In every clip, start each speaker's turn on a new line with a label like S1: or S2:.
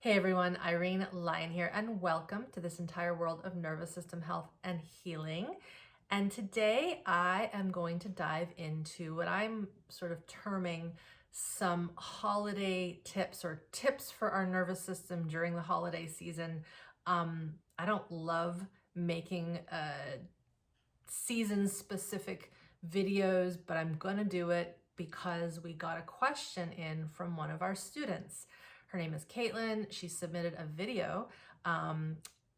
S1: Hey everyone, Irene Lyon here, and welcome to this entire world of nervous system health and healing. And today I am going to dive into what I'm sort of terming some holiday tips or tips for our nervous system during the holiday season. I don't love making season specific videos, but I'm gonna do it because we got a question in from one of our students. Her name is Kaitlyn. She submitted a video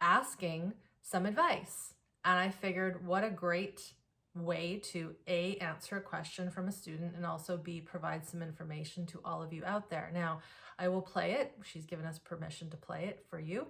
S1: asking some advice. And I figured what a great way to A, answer a question from a student, and also B, provide some information to all of you out there. Now, I will play it. She's given us permission to play it for you.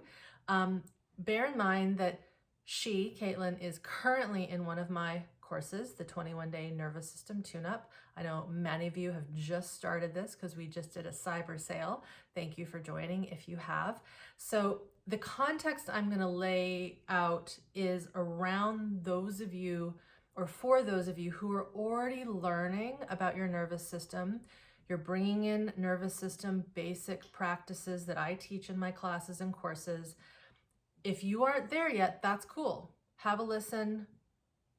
S1: Bear in mind that Kaitlyn, is currently in one of my courses, the 21-day nervous system tune-up. I know many of you have just started this because we just did a cyber sale. Thank you for joining if you have. So the context I'm going to lay out is around those of you, or for those of you who are already learning about your nervous system. You're bringing in nervous system basic practices that I teach in my classes and courses. If you aren't there yet, that's cool. Have a listen,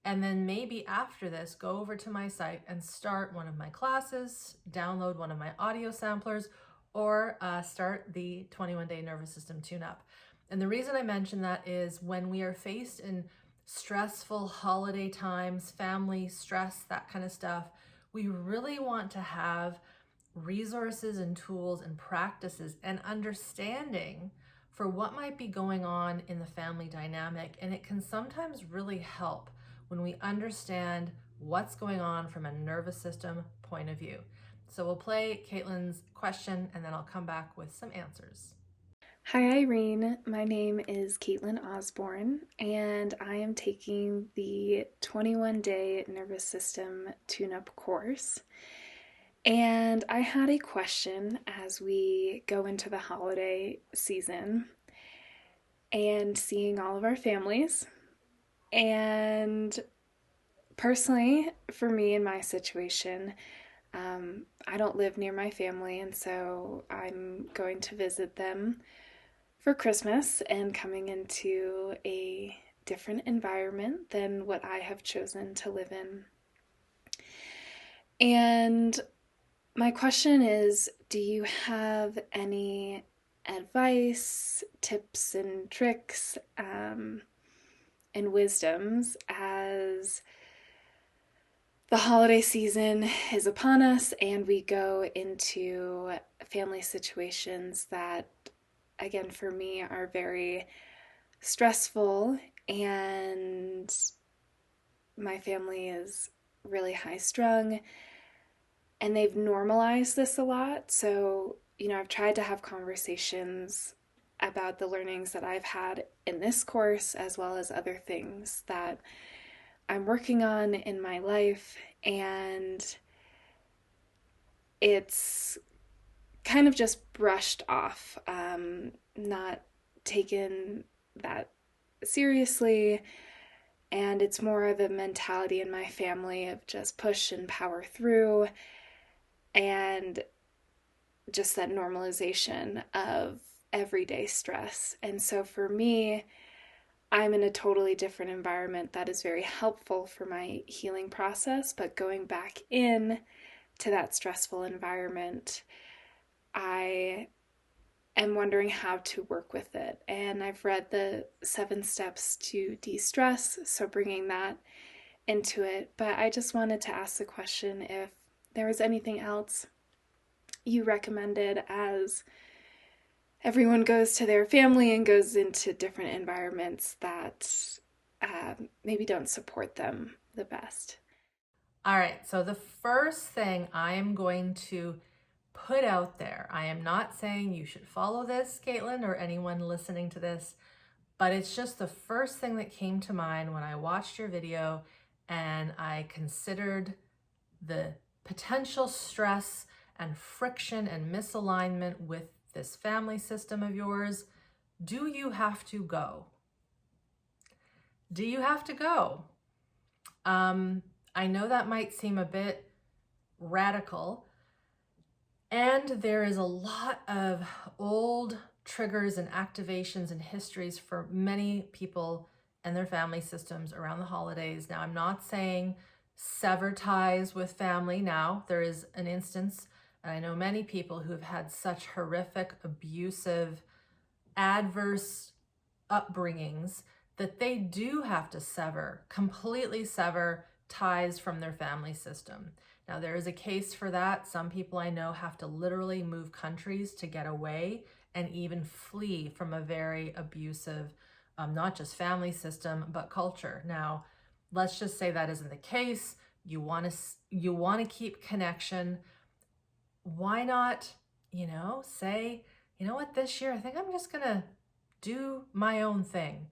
S1: and then maybe after this, go over to my site and start one of my classes, download one of my audio samplers, or start the 21-day nervous system tune-up. And the reason I mention that is when we are faced in stressful holiday times, family stress, that kind of stuff, we really want to have resources and tools and practices and understanding for what might be going on in the family dynamic. And it can sometimes really help when we understand what's going on from a nervous system point of view. So we'll play Kaitlyn's question and then I'll come back with some answers.
S2: Hi Irene, my name is Kaitlyn Osborne and I am taking the 21-day nervous system tune-up course. And I had a question as we go into the holiday season and seeing all of our families. And personally, for me in my situation, I don't live near my family, and so I'm going to visit them for Christmas and coming into a different environment than what I have chosen to live in. And my question is, do you have any advice, tips, and tricks, and wisdoms as the holiday season is upon us and we go into family situations that, again, for me, are very stressful, and my family is really high strung and they've normalized this a lot. So, I've tried to have conversations about the learnings that I've had in this course, as well as other things that I'm working on in my life, and it's kind of just brushed off, not taken that seriously. And it's more the mentality in my family of just push and power through, and just that normalization of everyday stress. And so for me, I'm in a totally different environment that is very helpful for my healing process, but going back in to that stressful environment, I am wondering how to work with it. And I've read the 7 steps to de-stress, so bringing that into it. But I just wanted to ask the question if there was anything else you recommended as everyone goes to their family and goes into different environments that maybe don't support them the best.
S1: All right, so the first thing I am going to put out there, I am not saying you should follow this, Kaitlyn, or anyone listening to this, but it's just the first thing that came to mind when I watched your video and I considered the potential stress and friction and misalignment with this family system of yours. Do you have to go? Do you have to go? I know that might seem a bit radical, and there is a lot of old triggers and activations and histories for many people and their family systems around the holidays. Now, I'm not saying sever ties with family. Now, there is an instance, and I know many people who have had such horrific, abusive, adverse upbringings that they do have to completely sever ties from their family system. Now, there is a case for that. Some people I know have to literally move countries to get away and even flee from a very abusive, not just family system, but culture. Now, let's just say that isn't the case. You want to keep connection. Why not, say, you know what, this year I think I'm just gonna do my own thing.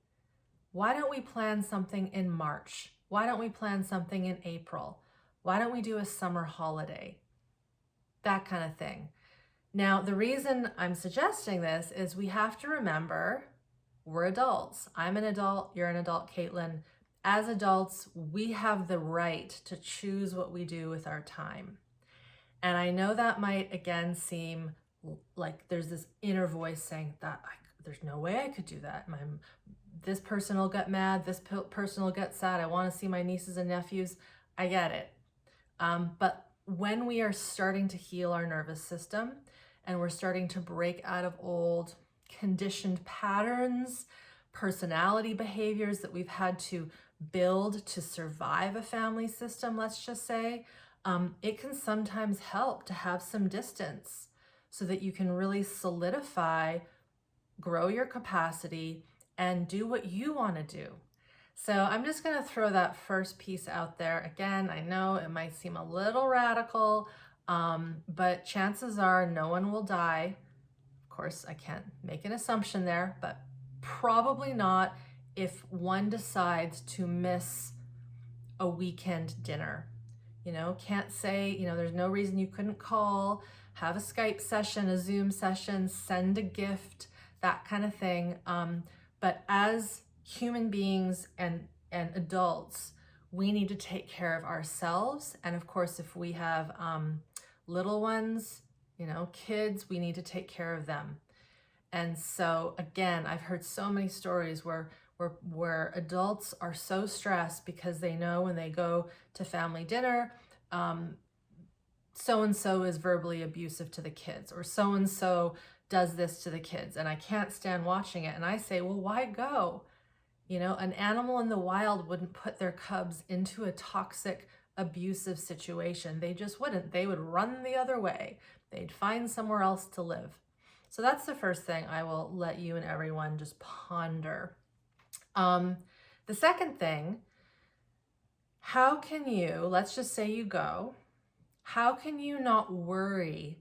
S1: Why don't we plan something in March? Why don't we plan something in April? Why don't we do a summer holiday? That kind of thing. Now, the reason I'm suggesting this is we have to remember we're adults. I'm an adult, you're an adult, Kaitlyn. As adults, we have the right to choose what we do with our time. And I know that might, again, seem like there's this inner voice saying that there's no way I could do that. This person will get mad, this person will get sad, I want to see my nieces and nephews. I get it. But when we are starting to heal our nervous system and we're starting to break out of old conditioned patterns, personality behaviors that we've had to build to survive a family system, let's just say, it can sometimes help to have some distance so that you can really solidify, grow your capacity, and do what you want to do. So I'm just going to throw that first piece out there. Again, I know it might seem a little radical, but chances are no one will die. Of course, I can't make an assumption there, but probably not if one decides to miss a weekend dinner. Can't say, there's no reason you couldn't call, have a Skype session, a Zoom session, send a gift, that kind of thing. But as human beings and adults, we need to take care of ourselves. And of course, if we have little ones, kids, we need to take care of them. And so again, I've heard so many stories where adults are so stressed because they know when they go to family dinner, so-and-so is verbally abusive to the kids, or so-and-so does this to the kids, and I can't stand watching it. And I say, well, why go? An animal in the wild wouldn't put their cubs into a toxic, abusive situation. They just wouldn't. They would run the other way. They'd find somewhere else to live. So that's the first thing I will let you and everyone just ponder. The second thing, how can you, let's just say you go, how can you not worry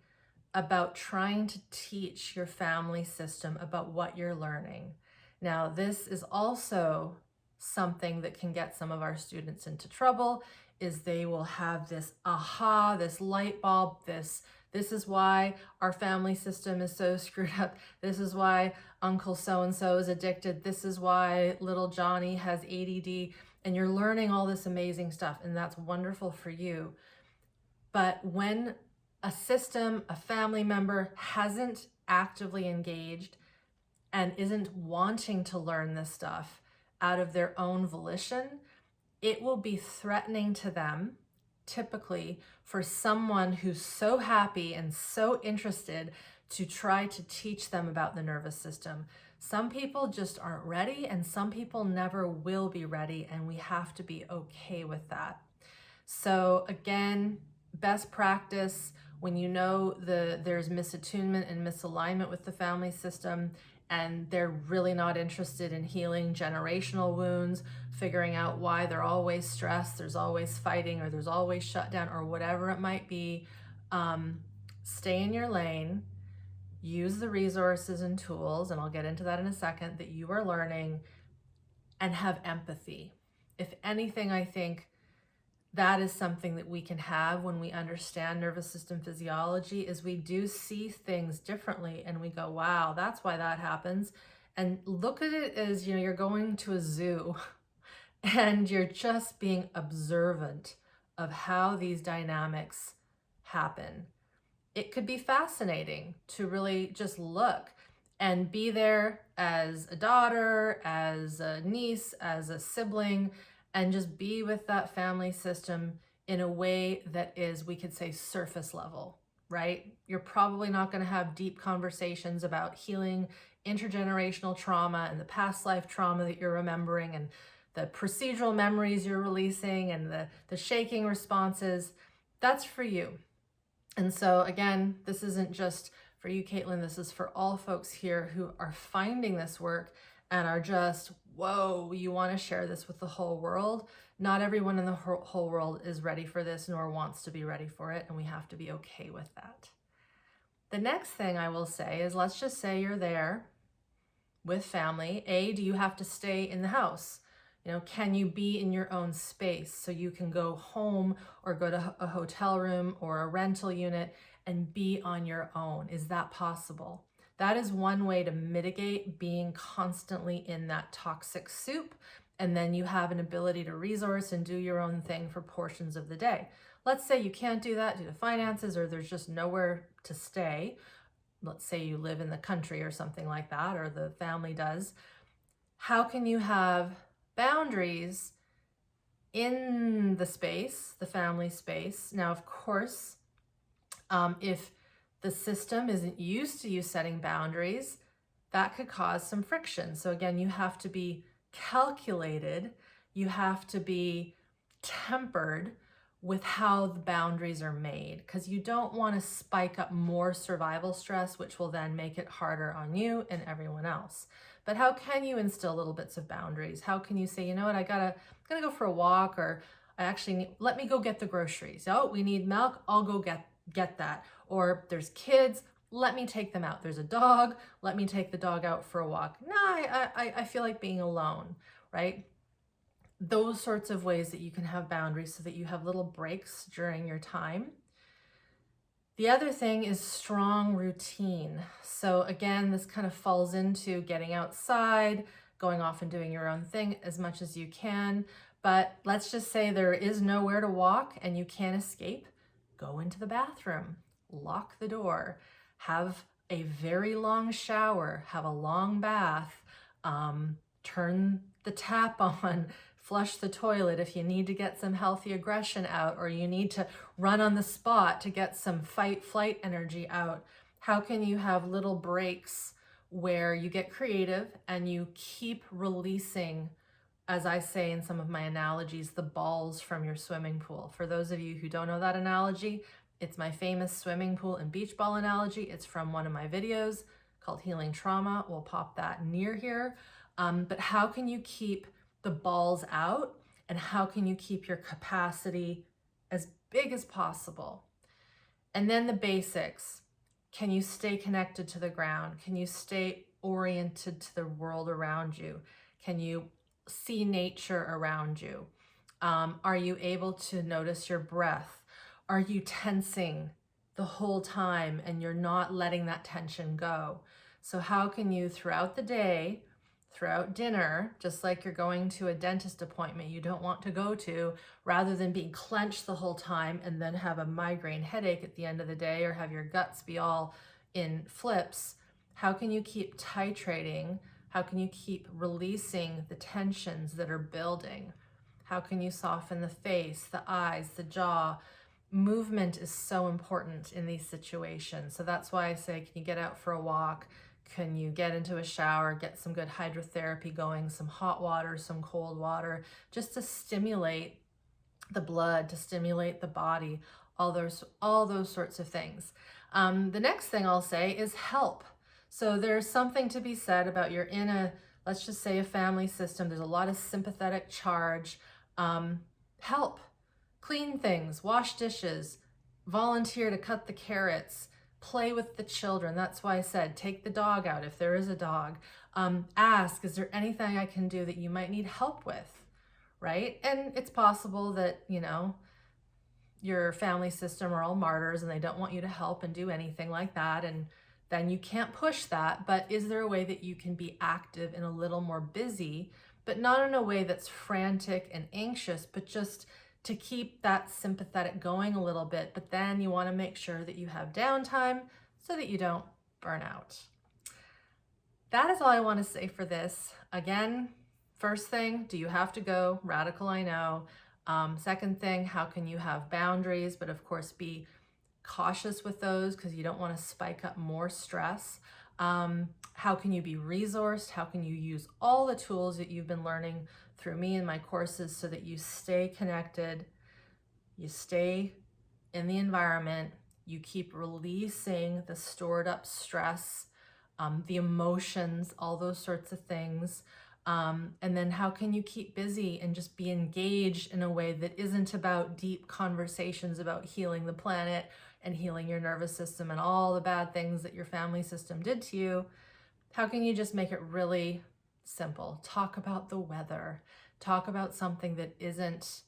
S1: about trying to teach your family system about what you're learning? Now, this is also something that can get some of our students into trouble, is they will have this aha, this light bulb, this is why our family system is so screwed up. This is why Uncle so-and-so is addicted. This is why little Johnny has ADD. And you're learning all this amazing stuff, and that's wonderful for you. But when a system, a family member hasn't actively engaged and isn't wanting to learn this stuff out of their own volition, it will be threatening to them, typically, for someone who's so happy and so interested to try to teach them about the nervous system. Some people just aren't ready, and some people never will be ready, and we have to be okay with that. So again, best practice, when you know there's misattunement and misalignment with the family system, and they're really not interested in healing generational wounds, figuring out why they're always stressed, there's always fighting, or there's always shutdown, or whatever it might be, stay in your lane, use the resources and tools, and I'll get into that in a second, that you are learning, and have empathy. If anything, I think that is something that we can have when we understand nervous system physiology, is we do see things differently, and we go, wow, that's why that happens. And look at it as, you're going to a zoo and you're just being observant of how these dynamics happen. It could be fascinating to really just look and be there as a daughter, as a niece, as a sibling, and just be with that family system in a way that is, we could say, surface level, right? You're probably not going to have deep conversations about healing intergenerational trauma and the past life trauma that you're remembering and the procedural memories you're releasing and the shaking responses. That's for you. And so again, this isn't just for you, Kaitlyn, this is for all folks here who are finding this work and are just, whoa, you want to share this with the whole world. Not everyone in the whole world is ready for this nor wants to be ready for it, and we have to be okay with that. The next thing I will say is, let's just say you're there with family. Do you have to stay in the house? Can you be in your own space so you can go home or go to a hotel room or a rental unit and be on your own? Is that possible? That is one way to mitigate being constantly in that toxic soup, and then you have an ability to resource and do your own thing for portions of the day. Let's say you can't do that due to finances, or there's just nowhere to stay. Let's say you live in the country or something like that, or the family does. How can you have boundaries in the space, the family space? Now, of course, if the system isn't used to you setting boundaries, that could cause some friction. So again, you have to be calculated. You have to be tempered with how the boundaries are made, because you don't want to spike up more survival stress, which will then make it harder on you and everyone else. But how can you instill little bits of boundaries? How can you say, you know what, I'm gonna go for a walk, or I actually let me go get the groceries. Oh, we need milk, I'll go get that. Or there's kids, let me take them out. There's a dog, let me take the dog out for a walk. No, I feel like being alone, right? Those sorts of ways that you can have boundaries so that you have little breaks during your time. The other thing is strong routine. So again, this kind of falls into getting outside, going off and doing your own thing as much as you can. But let's just say there is nowhere to walk and you can't escape. Go into the bathroom, lock the door, have a very long shower, have a long bath, turn the tap on, flush the toilet if you need to get some healthy aggression out, or you need to run on the spot to get some fight-flight energy out. How can you have little breaks where you get creative and you keep releasing, as I say in some of my analogies, the balls from your swimming pool? For those of you who don't know that analogy, it's my famous swimming pool and beach ball analogy. It's from one of my videos called Healing Trauma. We'll pop that near here. But how can you keep the balls out, and how can you keep your capacity as big as possible? And then the basics. Can you stay connected to the ground? Can you stay oriented to the world around you? Can you see nature around you? Are you able to notice your breath? Are you tensing the whole time and you're not letting that tension go? So how can you, throughout the day, throughout dinner, just like you're going to a dentist appointment you don't want to go to, rather than being clenched the whole time and then have a migraine headache at the end of the day, or have your guts be all in flips, how can you keep titrating? How can you keep releasing the tensions that are building? How can you soften the face, the eyes, the jaw? Movement is so important in these situations. So that's why I say, can you get out for a walk? Can you get into a shower, get some good hydrotherapy going, some hot water, some cold water, just to stimulate the blood, to stimulate the body, all those sorts of things. The next thing I'll say is help. So there's something to be said about you're in a, let's just say, a family system. There's a lot of sympathetic charge. Help. Clean things, wash dishes, volunteer to cut the carrots, play with the children. That's why I said, take the dog out if there is a dog. Ask, is there anything I can do that you might need help with, right? And it's possible that, your family system are all martyrs and they don't want you to help and do anything like that. And then you can't push that. But is there a way that you can be active and a little more busy, but not in a way that's frantic and anxious, but just to keep that sympathetic going a little bit, but then you want to make sure that you have downtime so that you don't burn out. that is all I want to say for this. Again, first thing, do you have to go? Radical, I know. Second thing, how can you have boundaries, but of course be cautious with those because you don't want to spike up more stress. How can you be resourced? How can you use all the tools that you've been learning through me and my courses so that you stay connected, you stay in the environment, you keep releasing the stored up stress, the emotions, all those sorts of things. And then how can you keep busy and just be engaged in a way that isn't about deep conversations about healing the planet and healing your nervous system and all the bad things that your family system did to you? How can you just make it really simple? Talk about the weather. Talk about something that isn't,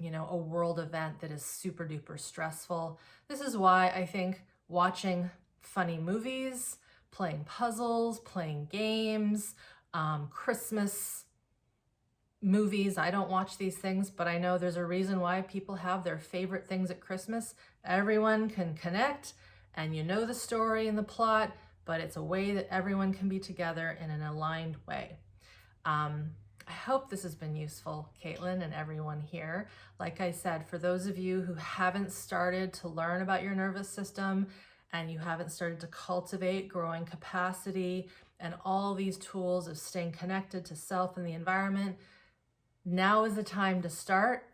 S1: a world event that is super duper stressful. This is why I think watching funny movies, playing puzzles, playing games, Christmas movies. I don't watch these things, but I know there's a reason why people have their favorite things at Christmas. Everyone can connect and the story and the plot, but it's a way that everyone can be together in an aligned way. I hope this has been useful, Kaitlyn and everyone here. Like I said, for those of you who haven't started to learn about your nervous system and you haven't started to cultivate growing capacity and all these tools of staying connected to self and the environment, now is the time to start.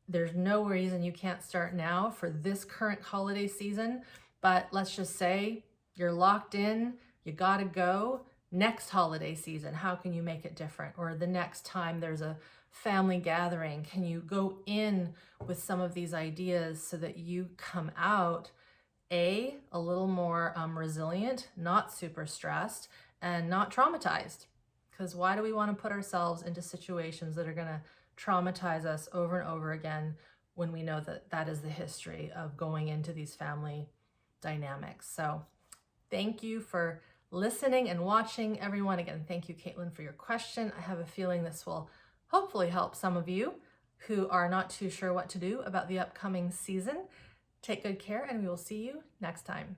S1: There's no reason you can't start now for this current holiday season, but let's just say you're locked in, you gotta go. Next holiday season, how can you make it different? Or the next time there's a family gathering, can you go in with some of these ideas so that you come out a little more resilient, not super stressed, and not traumatized? Because why do we want to put ourselves into situations that are going to traumatize us over and over again when we know that that is the history of going into these family dynamics? So thank you for listening and watching, everyone. Again, thank you, Kaitlyn, for your question. I have a feeling this will hopefully help some of you who are not too sure what to do about the upcoming season. Take good care, and we will see you next time.